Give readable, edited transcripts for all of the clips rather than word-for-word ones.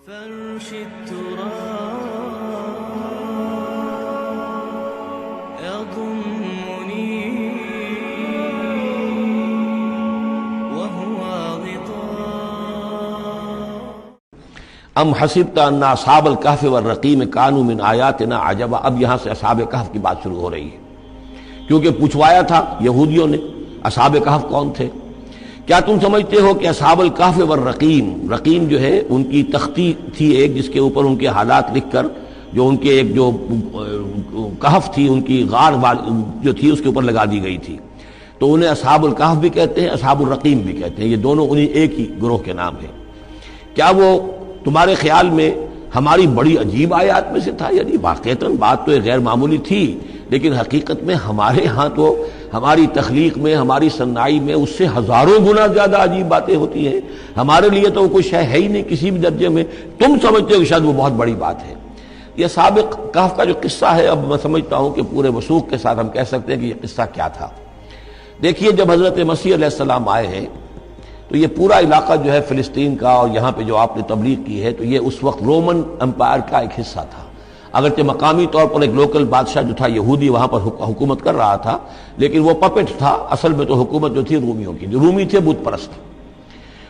فرش التراب يضمني وهو غطاء ام حسبت ان اصحاب الکہف والرقیم کانوا من آیاتنا عجبا۔ اب یہاں سے اصحاب کہف کی بات شروع ہو رہی ہے، کیونکہ پوچھوایا تھا یہودیوں نے اصحاب کہف کون تھے۔ کیا تم سمجھتے ہو کہ اصحاب الکہف والرقیم، رقیم جو ہے ان کی تختی تھی ایک جس کے اوپر ان کے حالات لکھ کر، جو ان کے ایک جو کہف تھی ان کی غار جو تھی اس کے اوپر لگا دی گئی تھی، تو انہیں اصحاب الکہف بھی کہتے ہیں، اصحاب الرقیم بھی کہتے ہیں، یہ دونوں انہیں ایک ہی گروہ کے نام ہیں۔ کیا وہ تمہارے خیال میں ہماری بڑی عجیب آیات میں سے تھا؟ یعنی واقعتاً بات تو غیر معمولی تھی، لیکن حقیقت میں ہمارے ہاں تو ہماری تخلیق میں، ہماری صنائی میں اس سے ہزاروں گنا زیادد عجیب باتیں ہوتی ہیں۔ ہمارے لیے تو وہ کوئی شے ہے ہی نہیں کسی بھی درجے میں، تم سمجھتے ہو کہ شاید وہ بہت بڑی بات ہے۔ یہ سابق کہف کا جو قصہ ہے، اب میں سمجھتا ہوں کہ پورے وثوق کے ساتھ ہم کہہ سکتے ہیں کہ یہ قصہ کیا تھا۔ دیکھیے، جب حضرت مسیح علیہ السلام آئے ہیں تو یہ پورا علاقہ جو ہے فلسطین کا، اور یہاں پہ جو آپ نے تبلیغ کی ہے، تو یہ اس وقت رومن امپائر کا ایک حصہ تھا۔ اگرچہ مقامی طور پر ایک لوکل بادشاہ جو تھا یہودی وہاں پر حکومت کر رہا تھا، لیکن وہ پپٹ تھا، اصل میں تو حکومت جو تھی رومیوں کی، جو رومی تھے بت پرست۔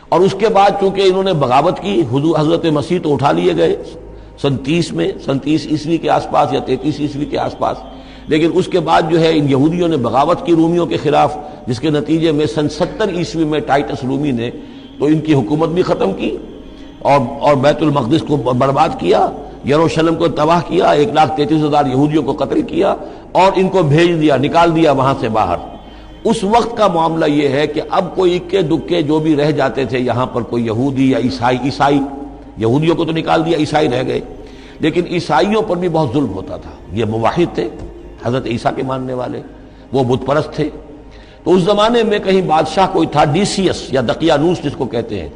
اور اس کے بعد چونکہ انہوں نے بغاوت کی، حضرت مسیح تو اٹھا لیے گئے سن 30 عیسوی کے آس پاس یا 33 عیسوی کے آس پاس، لیکن اس کے بعد جو ہے ان یہودیوں نے بغاوت کی رومیوں کے خلاف، جس کے نتیجے میں سن 70 عیسوی میں ٹائٹس رومی نے تو ان کی حکومت بھی ختم کی اور بیت المقدس کو برباد کیا، یروشلم کو تباہ کیا، 1,33,000 یہودیوں کو قتل کیا اور ان کو بھیج دیا، نکال دیا وہاں سے باہر۔ اس وقت کا معاملہ یہ ہے کہ اب کوئی اکے دکے جو بھی رہ جاتے تھے یہاں پر، کوئی یہودی یا عیسائی، یہودیوں کو تو نکال دیا، عیسائی رہ گئے، لیکن عیسائیوں پر بھی بہت ظلم ہوتا تھا۔ یہ موحد تھے، حضرت عیسیٰ کے ماننے والے، وہ بت پرست تھے۔ تو اس زمانے میں کہیں بادشاہ کوئی تھا، ڈیسیس یا دقیانوس جس کو کہتے ہیں،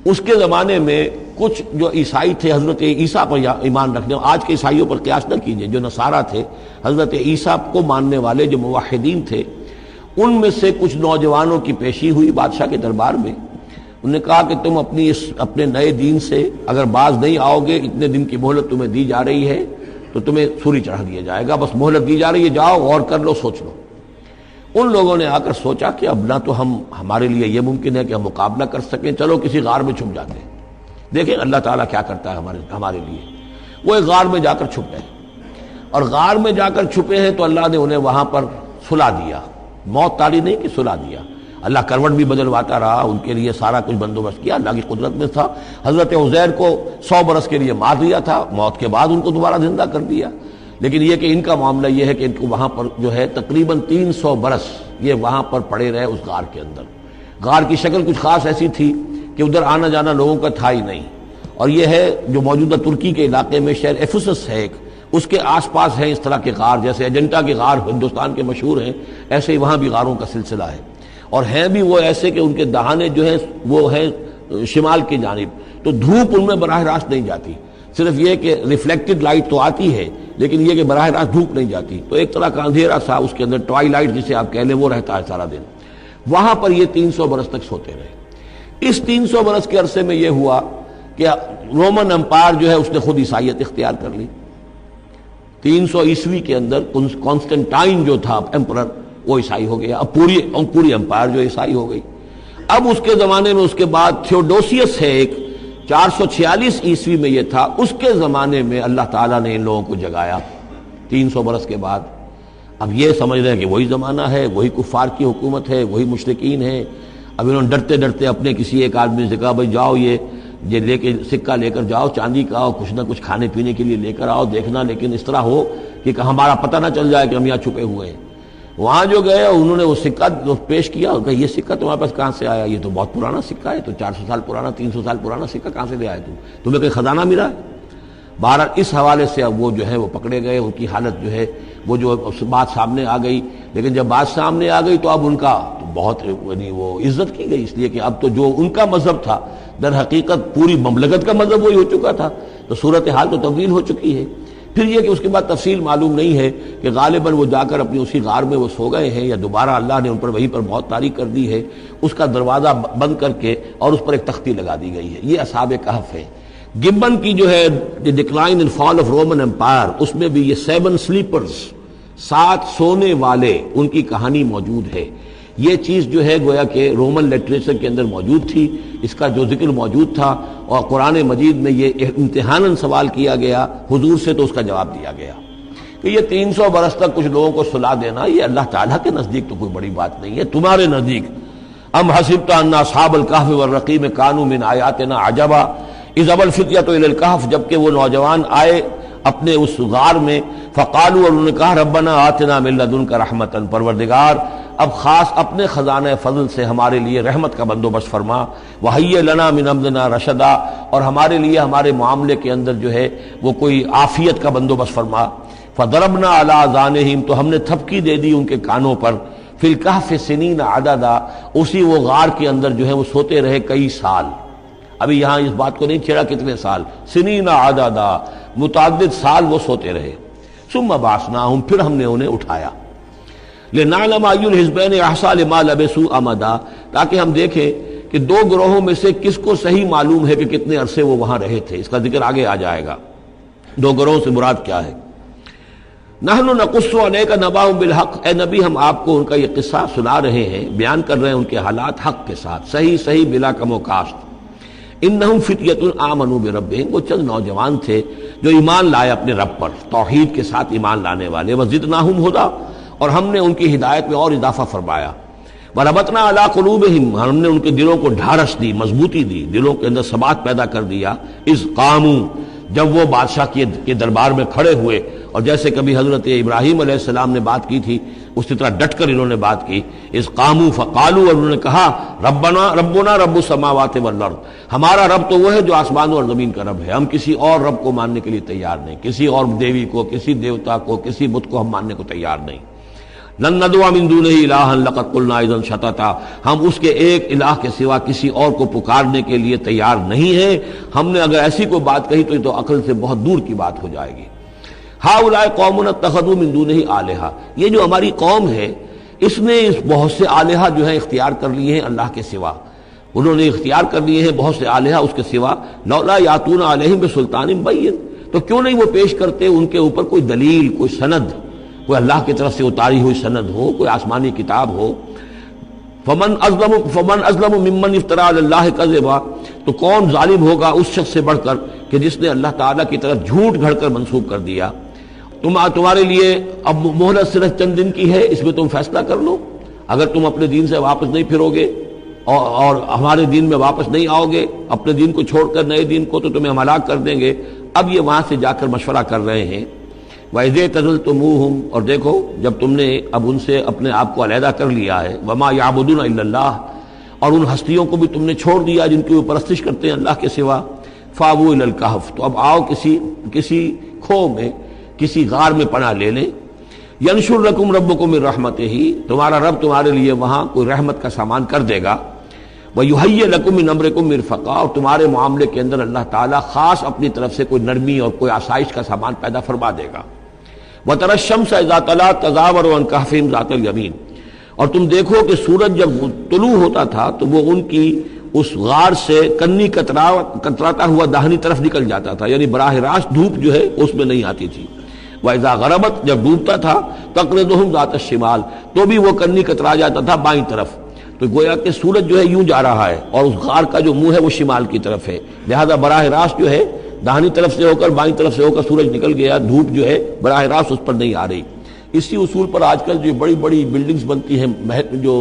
اس کے زمانے میں کچھ جو عیسائی تھے حضرت عیسیٰ پر ایمان رکھنے، آج کے عیسائیوں پر قیاس نہ کیجئے، جو نصارہ تھے حضرت عیسیٰ کو ماننے والے جو موحدین تھے، ان میں سے کچھ نوجوانوں کی پیشی ہوئی بادشاہ کے دربار میں۔ انہوں نے کہا کہ تم اپنے نئے دین سے اگر باز نہیں آؤ گے، اتنے دن کی مہلت تمہیں دی جا رہی ہے تو تمہیں سولی چڑھا دیا جائے گا، بس مہلت دی جا رہی ہے، جاؤ غور کر لو، سوچ لو۔ ان لوگوں نے آ کر سوچا کہ اب نہ تو ہمارے لیے یہ ممکن ہے کہ ہم مقابلہ کر سکیں، چلو کسی غار میں چھپ جاتے ہیں، دیکھیں اللہ تعالیٰ کیا کرتا ہے ہمارے لیے۔ وہ ایک غار میں جا کر چھپ گئے، اور غار میں جا کر چھپے ہیں تو اللہ نے انہیں وہاں پر سلا دیا، موت تاری نہیں کہ سلا دیا۔ اللہ کروٹ بھی بدلواتا رہا، ان کے لیے سارا کچھ بندوبست کیا، اللہ کی قدرت میں تھا۔ حضرت عزیر کو 100 برس کے لیے مار دیا تھا، موت کے بعد ان کو دوبارہ زندہ کر دیا۔ لیکن یہ کہ ان کا معاملہ یہ ہے کہ ان کو وہاں پر جو ہے تقریباً 300 برس یہ وہاں پر پڑے رہے اس غار کے اندر۔ غار کی شکل کچھ خاص ایسی تھی کہ ادھر آنا جانا لوگوں کا تھا ہی نہیں، اور یہ ہے جو موجودہ ترکی کے علاقے میں شہر ایفسس ہے ایک، اس کے آس پاس ہیں اس طرح کے غار، جیسے اجنٹا کے غار ہندوستان کے مشہور ہیں، ایسے ہی وہاں بھی غاروں کا سلسلہ ہے، اور ہیں بھی وہ ایسے کہ ان کے دہانے جو ہیں وہ ہیں شمال کی جانب، تو دھوپ ان میں براہ راست نہیں جاتی، صرف یہ کہ ریفلیکٹڈ لائٹ تو آتی ہے، لیکن یہ کہ براہ راست دھوپ نہیں جاتی، تو ایک طرح کا اندھیرا سا اس کے اندر، ٹوائی لائٹ جسے آپ کہہ لیں، وہ رہتا ہے سارا دن۔ وہاں پر یہ 300 برس تک سوتے رہے۔ اس 300 برس کے عرصے میں یہ ہوا کہ رومن امپائر جو ہے اس نے خود عیسائیت اختیار کر لی۔ 300 عیسوی کے اندر کانسٹنٹائن جو تھا ایمپرر، وہ عیسائی ہو گیا، اب پوری امپائر جو عیسائی ہو گئی۔ اب اس کے زمانے میں اس کے بعد تھیوڈوسیس ہے ایک، 446 عیسوی میں یہ تھا، اس کے زمانے میں اللہ تعالیٰ نے ان لوگوں کو جگایا 300 برس کے بعد۔ اب یہ سمجھ رہے ہیں کہ وہی زمانہ ہے، وہی کفار کی حکومت ہے، وہی مشرکین ہے۔ اب انہوں نے ڈرتے ڈرتے اپنے کسی ایک آدمی سے کہا بھائی جاؤ یہ لے کے سکہ لے کر جاؤ، چاندی کا، اور کچھ نہ کچھ کھانے پینے کے لیے لے کر آؤ، دیکھنا لیکن اس طرح ہو کہ ہمارا پتہ نہ چل جائے کہ ہم یہاں چھپے ہوئے ہیں۔ وہاں جو گئے انہوں نے وہ سکہ پیش کیا، کہ یہ سکہ تمہارے پاس کہاں سے آیا؟ یہ تو بہت پرانا سکہ ہے، تو 400 سال پرانا، 300 سال پرانا سکہ کہاں سے لے آئے تمہیں کوئی خزانہ ملا ہے؟ بہرحال اس حوالے سے اب وہ جو ہے وہ پکڑے گئے، ان کی حالت جو ہے وہ جو بات سامنے آ گئی، لیکن جب بات سامنے آ گئی تو اب ان کا بہت یعنی وہ عزت کی گئی، اس لیے کہ اب تو جو ان کا مذہب تھا در حقیقت پوری مملکت کا مذہب وہی ہو چکا تھا، تو صورتحال تو تبدیل ہو چکی ہے۔ پھر یہ کہ اس کے بعد تفصیل معلوم نہیں ہے کہ غالباً وہ جا کر اپنی اسی غار میں وہ سو گئے ہیں، یا دوبارہ اللہ نے ان پر وہیں پر موت طاری کر دی ہے، اس کا دروازہ بند کر کے اور اس پر ایک تختی لگا دی گئی ہے۔ یہ اصحاب کہف ہے۔ گبن کی جو ہے decline and fall of Roman empire, اس میں بھی یہ 7 سلیپرز، 7 سونے والے، ان کی کہانی موجود ہے۔ یہ چیز جو ہے گویا کہ رومن لٹریچر کے اندر موجود تھی، اس کا جو ذکر موجود تھا، اور قرآن مجید میں یہ امتحاناً سوال کیا گیا حضور سے، تو اس کا جواب دیا گیا کہ یہ 300 برس تک کچھ لوگوں کو سلا دینا، یہ اللہ تعالیٰ کے نزدیک تو کوئی بڑی بات نہیں ہے، تمہارے نزدیک ام حسبت ان اصحاب الکہف والرقیم کانوا من آیاتنا عجبا اذ ابى الفتية الى الكهف، جبکہ وہ نوجوان آئے اپنے اس غار میں، فقالوا، اور انہوں نے کہا ربنا آتنا من لدنک رحمتا، پروردگار اب خاص اپنے خزانہ فضل سے ہمارے لیے رحمت کا بندوبست فرما، وہیئ لنا من امرنا رشدا، اور ہمارے لیے ہمارے معاملے کے اندر جو ہے وہ کوئی عافیت کا بندوبست فرما، فضربنا علی آذانہم، تو ہم نے تھپکی دے دی ان کے کانوں پر، فی الکہف سنین عددا، اسی وہ غار کے اندر جو ہے وہ سوتے رہے کئی سال۔ ابھی یہاں اس بات کو نہیں چھیڑا کتنے سال، سنین عددا، متعدد سال وہ سوتے رہے۔ ثم بعثناہم، پھر ہم نے انہیں اٹھایا، لنعلم ای الحزبین احصیٰ لما لبثوا امدا، تاکہ ہم دیکھیں کہ 2 گروہوں میں سے کس کو صحیح معلوم ہے کہ کتنے عرصے وہ وہاں رہے تھے۔ اس کا ذکر آگے آ جائے گا، 2 گروہوں سے مراد کیا ہے۔ نحن نقص علیک نبأہم بالحق، اے نبی ہم آپ کو ان کا یہ قصہ سنا رہے ہیں، بیان کر رہے ہیں ان کے حالات حق کے ساتھ، صحیح بلا کم و کاشت۔ انہم فتیۃ آمنوا بربہم، وہ چند نوجوان تھے جو ایمان لائے اپنے رب پر، توحید کے ساتھ ایمان لانے والے، وزدناہم ہدی، اور ہم نے ان کی ہدایت میں اور اضافہ فرمایا، وربطنا علی قلوبہم، ہم نے ان کے دلوں کو ڈھارس دی، مضبوطی دی، دلوں کے اندر ثبات پیدا کر دیا، اذ قاموا، جب وہ بادشاہ کے دربار میں کھڑے ہوئے، اور جیسے کبھی حضرت ابراہیم علیہ السلام نے بات کی تھی اسی طرح ڈٹ کر انہوں نے بات کی، اذ قاموا فقالوا، اور انہوں نے کہا ربنا رب السماوات والارض، ہمارا رب تو وہ ہے جو آسمانوں اور زمین کا رب ہے، ہم کسی اور رب کو ماننے کے لیے تیار نہیں، کسی اور دیوی کو، کسی دیوتا کو، کسی بت کو ہم ماننے کو تیار نہیں۔ لن ندعو من دونہ الہا لقد قلنا اذا شططا، ہم اس کے ایک الہ کے سوا کسی اور کو پکارنے کے لیے تیار نہیں ہیں، ہم نے اگر ایسی کوئی بات کہی تو یہ تو عقل سے بہت دور کی بات ہو جائے گی۔ ہؤلاء قوم اتخذوا من دونہ آلہہ، یہ جو ہماری قوم ہے اس نے بہت سے آلہہ جو ہیں اختیار کر لیے ہیں اللہ کے سوا، انہوں نے اختیار کر لیے ہیں بہت سے آلہہ اس کے سوا، لولا یاتون علیہم بسلطان بین، تو کیوں نہیں وہ پیش کرتے ان کے اوپر کوئی دلیل، کوئی سند، کوئی اللہ کی طرف سے اتاری ہوئی سند ہو، کوئی آسمانی کتاب ہو۔ فمن ازلم ممن افترى علی اللہ کذبا، تو کون ظالم ہوگا اس شخص سے بڑھ کر کہ جس نے اللہ تعالیٰ کی طرف جھوٹ گھڑ کر منسوب کر دیا۔ تمہارے لیے اب مہلت صرف چند دن کی ہے، اس میں تم فیصلہ کر لو، اگر تم اپنے دین سے واپس نہیں پھرو گے اور ہمارے دین میں واپس نہیں آؤ گے، اپنے دین کو چھوڑ کر نئے دین کو، تو تمہیں ہم ہلاک کر دیں گے۔ اب یہ وہاں سے جا کر مشورہ کر رہے ہیں، وَإِذْ اعْتَزَلْتُمُوهُمْ، اور دیکھو جب تم نے اب ان سے اپنے آپ کو علیحدہ کر لیا ہے، وَمَا يَعْبُدُونَ إِلَّا اللَّهَ، اور ان ہستیوں کو بھی تم نے چھوڑ دیا جن کی وہ پرستش کرتے ہیں اللہ کے سوا، فَآوُوا إِلَى الْكَهْفِ، تو اب آؤ کسی کھو میں، کسی غار میں پناہ لے لیں، يَنشُرْ لَكُمْ رَبُّكُم مِّن رَحْمَتِهِ، تمہارا رب تمہارے لیے وہاں کوئی رحمت کا سامان کر دے گا، وَيُهَيِّئْ لَكُم مِّنْ أَمْرِكُم مِّرْفَقًا، اور تمہارے معاملے کے اندر اللہ تعالیٰ خاص اپنی طرف سے کوئی نرمی اور کوئی آسائش کا سامان پیدا فرما دے گا۔ وَتَرَى الشَّمْسَ إِذَا طَلَعَت تَزَاوَرُ عَنْ كَهْفِهِمْ ذَاتَ الْيَمِينِ، اور تم دیکھو کہ سورج جب طلوع ہوتا تھا تو وہ ان کی اس غار سے کنی کتراتا ہوا داہنی طرف نکل جاتا تھا، یعنی براہ راست دھوپ جو ہے اس میں نہیں آتی تھی۔ وَإِذَا غَرَبَتْ، جب ڈوبتا تھا، تَقْرِضُهُمْ ذَاتَ الشِّمَالِ، تو بھی وہ کنی کترا جاتا تھا بائیں طرف، تو گویا کہ سورج جو ہے یوں جا رہا ہے اور اس غار کا جو منہ ہے وہ شمال کی طرف ہے، لہذا براہ راست جو ہے داہنی طرف سے ہو کر بائیں طرف سے ہو کر سورج نکل گیا، دھوپ جو ہے براہ راست اس پر نہیں آ رہی۔ اسی اصول پر آج کل جو بڑی بڑی بلڈنگز بنتی ہیں جو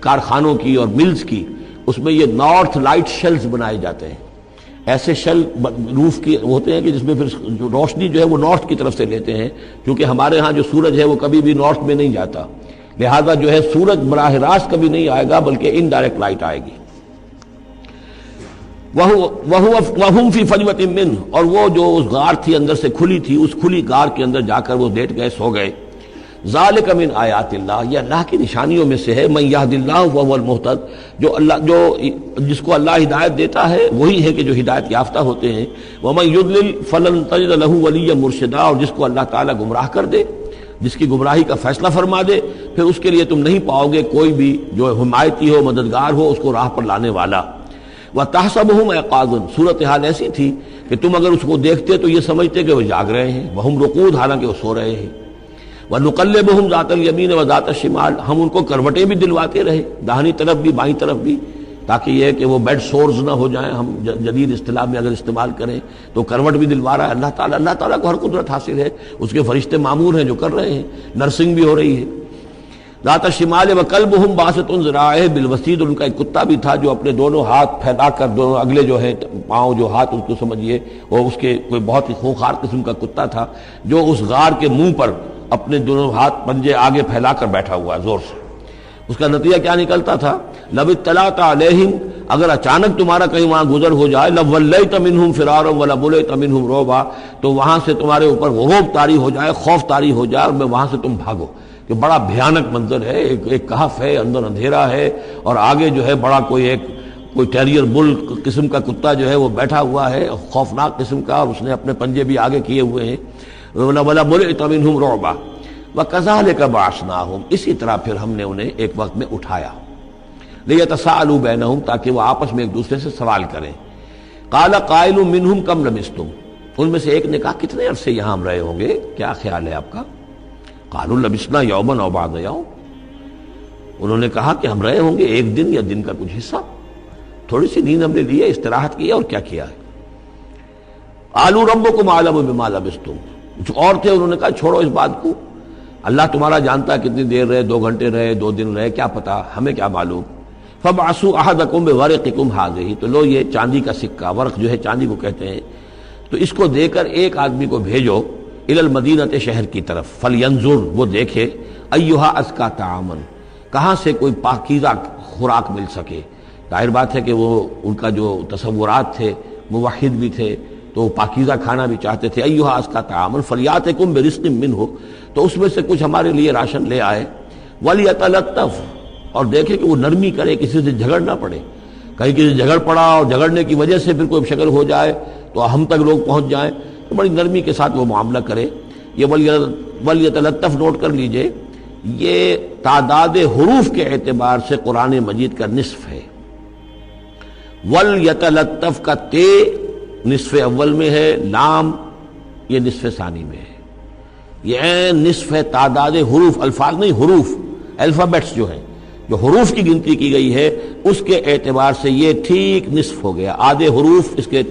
کارخانوں کی اور ملز کی، اس میں یہ نارتھ لائٹ شیلز بنائے جاتے ہیں، ایسے شیل روف کی ہوتے ہیں کہ جس میں پھر جو روشنی جو ہے وہ نارتھ کی طرف سے لیتے ہیں، کیونکہ ہمارے ہاں جو سورج ہے وہ کبھی بھی نارتھ میں نہیں جاتا، لہذا جو ہے سورج براہ راست کبھی نہیں آئے گا بلکہ انڈائریکٹ لائٹ آئے گی۔ وَهُمْ فِي فَجْوَةٍ مِّنْهُ، اور وہ جو اس غار تھی اندر سے کھلی تھی، اس کھلی غار کے اندر جا کر وہ لیٹ گئے، سو گئے۔ ذَلِكَ مِنْ آیَاتِ اللَّهِ، یہ اللہ کی نشانیوں میں سے ہے، مَن يَهْدِ اللَّهُ فَهُوَ الْمُهْتَدِ، جس کو اللہ ہدایت دیتا ہے وہی ہے کہ جو ہدایت یافتہ ہوتے ہیں، وَمَن يُضْلِلْ فَلَن تَجِدَ لَهُ وَلِيًّا مُرْشِدًا، اور جس کو اللہ تعالیٰ گمراہ کر دے، جس کی گمراہی کا فیصلہ فرما دے، پھر اس کے لیے تم نہیں پاؤ گے کوئی بھی جو حمایتی ہو، مددگار ہو، اس کو راہ پر لانے والا۔ وَتَحْسَبُهُمْ أَيْقَاظًا، صورتحال ایسی تھی کہ تم اگر اس کو دیکھتے تو یہ سمجھتے کہ وہ جاگ رہے ہیں، وَهُمْ رُقُودٌ، حالانکہ وہ سو رہے ہیں۔ وَنُقَلِّبُهُمْ ذَاتَ الْيَمِينِ وَذَاتَ الشِّمَالِ، ہم ان کو کروٹیں بھی دلواتے رہے، داہنی طرف بھی بائیں طرف بھی، تاکہ یہ کہ وہ بیڈ سورز نہ ہو جائیں، ہم جدید اصطلاح میں اگر استعمال کریں تو کروٹ بھی دلوا رہا ہے اللہ تعالیٰ کو ہر قدرت حاصل ہے، اس کے فرشتے معمور ہیں جو کر رہے ہیں، نرسنگ بھی ہو رہی ہے۔ ذات الشمال وکلبہم باسط ذراعیہ بالوسید، ان کا ایک کتا بھی تھا جو اپنے دونوں ہاتھ پھیلا کر، دونوں اگلے جو ہیں پاؤں جو ہاتھ اس کو سمجھیے، وہ اس کے کوئی بہت ہی خونخوار قسم کا کتا تھا جو اس غار کے منہ پر اپنے دونوں ہاتھ پنجے آگے پھیلا کر بیٹھا ہوا ہے زور سے۔ اس کا نتیجہ کیا نکلتا تھا؟ لو اطلعت علیہم، اگر اچانک تمہارا کہیں وہاں گزر ہو جائے، لولیت منہم فرارا ولملیت منہم رعبا، تو وہاں سے تمہارے اوپر غروب طاری ہو جائے، خوف طاری ہو جائے، اور میں وہاں سے تم بھاگو، کہ بڑا بھیانک منظر ہے، ایک کہف ہے، اندر اندھیرا ہے، اور آگے جو ہے بڑا کوئی ٹیریئر بل قسم کا کتا جو ہے وہ بیٹھا ہوا ہے، خوفناک قسم کا، اور اس نے اپنے پنجے بھی آگے کیے ہوئے ہیں۔ وَلَمُلِئْتَ مِنْهُمْ رُعْبًا وَكَذَلِكَ بَعَثْنَاهُمْ، اسی طرح پھر ہم نے انہیں ایک وقت میں اٹھایا، لِيَتَسَاءَلُوا بَيْنَهُمْ، تاکہ وہ آپس میں ایک دوسرے سے سوال کریں۔ قَالَ قَائِلٌ مِّنْهُمْ كَمْ لَبِثْتُمْ، ان میں سے ایک نے کہا کتنے عرصے یہاں ہم رہے ہوں گے، کیا خیال ہے آپ کا؟ قَالُوا لَبِثْنَا يَوْمًا أَوْ بَعْضَ يَوْمٍ، انہوں نے کہا کہ ہم رہے ہوں گے ایک دن یا دن کا کچھ حصہ، تھوڑی سی نیند ہم نے لی ہے، استراحت کی ہے، اور کیا کیا ہے۔ قَالُوا رَبُّكُمْ أَعْلَمُ بِمَا لَبِثْتُمْ، کچھ اور تھے، انہوں نے کہا چھوڑو اس بات کو، اللہ تمہارا جانتا ہے کتنی دیر رہے، 2 گھنٹے رہے، 2 دن رہے، کیا پتا، ہمیں کیا معلوم۔ فَبْعَثُوا أَحَدَكُمْ بِوَرِقِكُمْ هَٰذِهِ، تو لو یہ چاندی کا سکہ، ورق جو ہے چاندی کو کہتے ہیں، تو اس کو دے کر ایک آدمی کو بھیجو إِلَى الْمَدِينَةِ، شہر کی طرف، فَلْيَنظُرْ، وہ دیکھے، أَيُّهَا أَزْكَىٰ طَعَامًا، کہاں سے کوئی پاکیزہ خوراک مل سکے۔ ظاہر بات ہے کہ وہ ان کا جو تصورات تھے، موحد بھی تھے، تو وہ پاکیزہ کھانا بھی چاہتے تھے۔ أَيُّهَا أَزْكَىٰ طَعَامًا فَلْيَأْتِكُم بِرِزْقٍ مِّنْهُ، تو اس میں سے کچھ ہمارے لیے راشن لے آئے۔ وَلْيَتَلَطَّفْ، اور دیکھے کہ وہ نرمی کرے، کسی سے جھگڑ نہ پڑے، کہیں کسی سے جھگڑ پڑا اور جھگڑنے کی وجہ سے پھر کوئی شکل ہو جائے تو ہم تک لوگ پہنچ جائیں، تو بڑی نرمی کے ساتھ وہ معاملہ کرے۔ یہ وَلْيَتَلَطَّفْ نوٹ کر لیجئے، یہ تعداد حروف کے اعتبار سے قرآن مجید کا نصف ہے۔ وَلْيَتَلَطَّفْ کا تے نصف اول میں ہے، لام یہ نصف ثانی میں ہے، یہ نصف ہے تعداد حروف، الفاظ نہیں، حروف، الفابیٹس جو ہیں، جو حروف کی گنتی کی گئی ہے اس کے اعتبار سے یہ ٹھیک نصف ہو گیا، آدھے حروف اس کے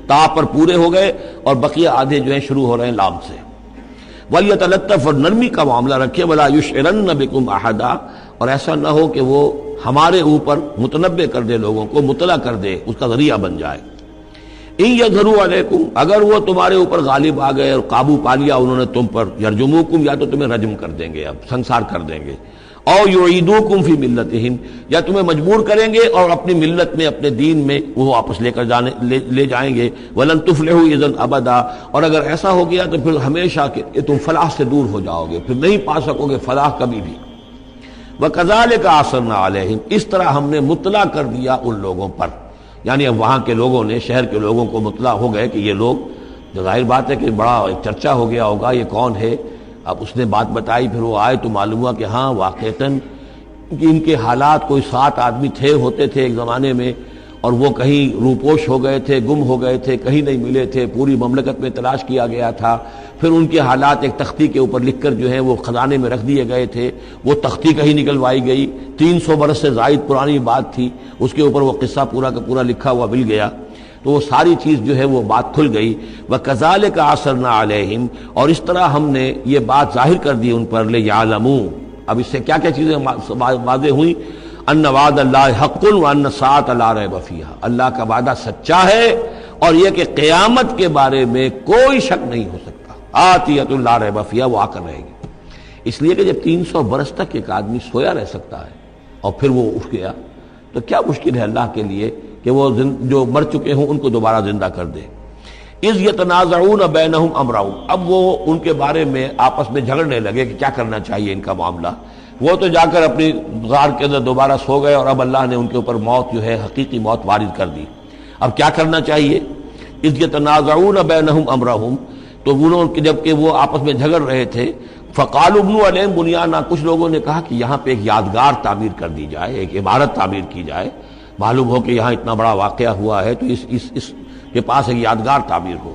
تا پر پورے ہو گئے اور بقیہ آدھے جو ہیں شروع ہو رہے ہیں لام سے۔ وَلْيَتَلَطَّفْ، اور نرمی کا معاملہ رکھے، وَلَا يُشْعِرَنَّ بِكُمْ أَحَدًا، اور ایسا نہ ہو کہ وہ ہمارے اوپر متنبع کر دے، لوگوں کو مطلع کر دے، اس کا ذریعہ بن جائے۔ إِن يَظْهَرُوا عَلَيْكُمْ، اگر وہ تمہارے اوپر غالب آ گئے اور قابو پا لیا انہوں نے تم پر، يَرْجُمُوكُمْ، یا تو تمہیں رجم کر دیں گے، اب سنسار کر دیں گے، او يُعِيدُوكُمْ فِي مِلَّتِهِمْ، یا تمہیں مجبور کریں گے اور اپنی ملت میں، اپنے دین میں وہ واپس لے جائیں گے۔ وَلَن تُفْلِحُوا إِذًا أَبَدًا، اور اگر ایسا ہو گیا تو پھر ہمیشہ کہ تم فلاح سے دور ہو جاؤ گے، پھر نہیں پا سکو گے فلاح کبھی بھی۔ وَكَذَلِكَ أَعْثَرْنَا عَلَيْهِمْ، اس طرح ہم نے مطلع کر دیا ان لوگوں پر، یعنی اب وہاں کے لوگوں نے، شہر کے لوگوں کو مطلع ہو گئے کہ یہ لوگ، جو ظاہر بات ہے کہ بڑا ایک چرچا ہو گیا ہوگا یہ کون ہے۔ اب اس نے بات بتائی، پھر وہ آئے تو معلوم ہوا کہ ہاں واقعتاً کہ ان کے حالات، کوئی 7 آدمی ہوتے تھے ایک زمانے میں، اور وہ کہیں روپوش ہو گئے تھے، گم ہو گئے تھے، کہیں نہیں ملے تھے، پوری مملکت میں تلاش کیا گیا تھا، پھر ان کے حالات ایک تختی کے اوپر لکھ کر جو ہے وہ خزانے میں رکھ دیے گئے تھے، وہ تختی کہیں نکلوائی گئی، 300 برس سے زائد پرانی بات تھی، اس کے اوپر وہ قصہ پورا کا پورا لکھا ہوا مل گیا، تو وہ ساری چیز جو ہے وہ بات کھل گئی۔ وَكَذَلِكَ أَعْثَرْنَا عَلَيْهِمْ، اور اس طرح ہم نے یہ بات ظاہر کر دی ان پر، لِيَعْلَمُوا، اب اس سے کیا کیا چیزیں واضح ہوئیں؟ ان وعد اللہ حق وان الساعۃ لا ریب فیہا، اللہ کا وعدہ سچا ہے اور یہ کہ قیامت کے بارے میں کوئی شک نہیں ہو سکتا، آتیۃ لا ریب فیہا، وہ آ کر رہے گی۔ اس لیے کہ جب 300 برس تک ایک آدمی سویا رہ سکتا ہے اور پھر وہ اٹھ گیا تو کیا مشکل ہے اللہ کے لیے کہ وہ جو مر چکے ہوں ان کو دوبارہ زندہ کر دے۔ اذ یتنازعون بینہم امرہم، اب وہ ان کے بارے میں آپس میں جھگڑنے لگے کہ کیا کرنا چاہیے ان کا معاملہ۔ وہ تو جا کر اپنی غار کے اندر دوبارہ سو گئے اور اب اللہ نے ان کے اوپر موت جو ہے حقیقی موت وارد کر دی۔ اب کیا کرنا چاہیے؟ اذ یتنازعون بینہم امرہم، تو انہوں جب کہ وہ آپس میں جھگڑ رہے تھے، فقالوا ابنوا علیہم بنیانا، کچھ لوگوں نے کہا کہ یہاں پہ ایک یادگار تعمیر کر دی جائے، ایک عمارت تعمیر کی جائے، معلوم ہو کہ یہاں اتنا بڑا واقعہ ہوا ہے تو اس کے پاس ایک یادگار تعبیر ہو۔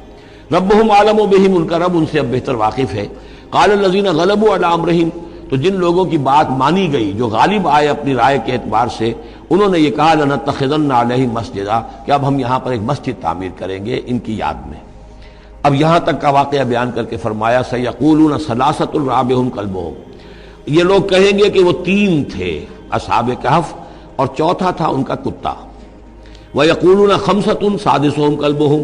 ربہم عالم بہم، ان کا رب ان سے اب بہتر واقف ہے۔ قال الذین غلبوا علی امرہم، تو جن لوگوں کی بات مانی گئی، جو غالب آئے اپنی رائے کے اعتبار سے، انہوں نے یہ کہا لنتخذن علیہم مسجدا، کہ اب ہم یہاں پر ایک مسجد تعمیر کریں گے ان کی یاد میں۔ اب یہاں تک کا واقعہ بیان کر کے فرمایا سیقولون ثلاثۃ رابعہم کلبہم، یہ لوگ کہیں گے کہ وہ 3 تھے اصحاب کہف اور چوتھا تھا ان کا کتا۔ وَيَقُولُونَ خَمْسَةٌ سَادِسُهُمْ كَلْبُهُمْ،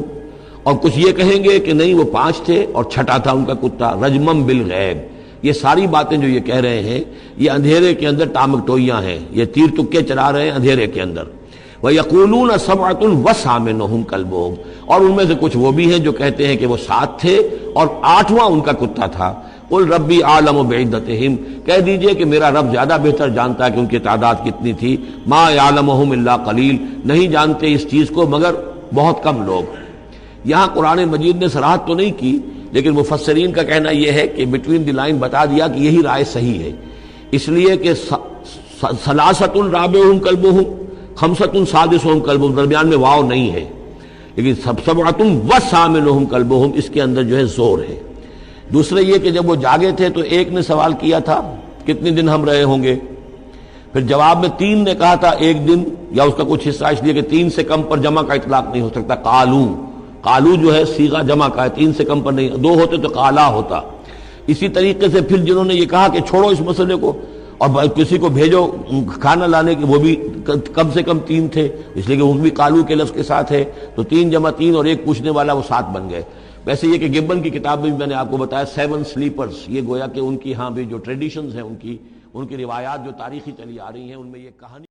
اور کچھ یہ کہیں گے کہ نہیں وہ 5 تھے اور چھٹا تھا ان کا کتا۔ رجمم بالغیب، یہ ساری باتیں جو یہ کہہ رہے ہیں یہ اندھیرے کے اندر ٹامک ٹوئیاں ہیں، یہ تیر تکے چلا رہے ہیں اندھیرے کے اندر۔ وَيَقُولُونَ سَبْعَةٌ وَثَامِنُهُمْ كَلْبُهُمْ، اور ان میں سے کچھ وہ بھی ہیں جو کہتے ہیں کہ وہ 7 تھے اور 8واں ان کا کتا تھا۔ قُلْ رَبِّي أَعْلَمُ بِعِدَّتِهِمْ، کہہ دیجئے کہ میرا رب زیادہ بہتر جانتا ہے کہ ان کی تعداد کتنی تھی۔ مَا يَعْلَمُهُمْ إِلَّا قَلِيلٌ، نہیں جانتے اس چیز کو مگر بہت کم لوگ۔ یہاں قرآن مجید نے صراحت تو نہیں کی، لیکن مفسرین کا کہنا یہ ہے کہ بٹوین دی لائن بتا دیا کہ یہی رائے صحیح ہے، اس لیے کہ ثلاثۃ رابعہم کلبہم، خمسۃ سادسہم کلبہم، درمیان میں واو نہیں ہے، لیکن سبعۃ وثامنہم کلبہم اس کے اندر جو ہے زور ہے۔ دوسرے یہ کہ جب وہ جاگے تھے تو ایک نے سوال کیا تھا کتنے دن ہم رہے ہوں گے، پھر جواب میں 3 نے کہا تھا 1 دن، یا اس کا کچھ حصہ، اس لیے کہ 3 سے کم پر جمع کا اطلاق نہیں ہو سکتا۔ قالو جو ہے صیغہ جمع کا ہے، 3 سے کم پر نہیں، 2 ہوتے تو قالا ہوتا۔ اسی طریقے سے پھر جنہوں نے یہ کہا کہ چھوڑو اس مسئلے کو اور کسی کو بھیجو کھانا لانے کے، وہ بھی کم سے کم 3 تھے، اس لیے کہ وہ بھی قالو کے لفظ کے ساتھ ہے، تو 3 جمع 3 اور ایک پوچھنے والا، وہ 7 بن گئے۔ ویسے یہ کہ گبن کی کتاب میں بھی میں نے آپ کو بتایا 7 سلیپرز، یہ گویا کہ ان کی ہاں بھی جو ٹریڈیشنز ہیں ان کی روایات جو تاریخی چلی آ رہی ہیں ان میں یہ کہانی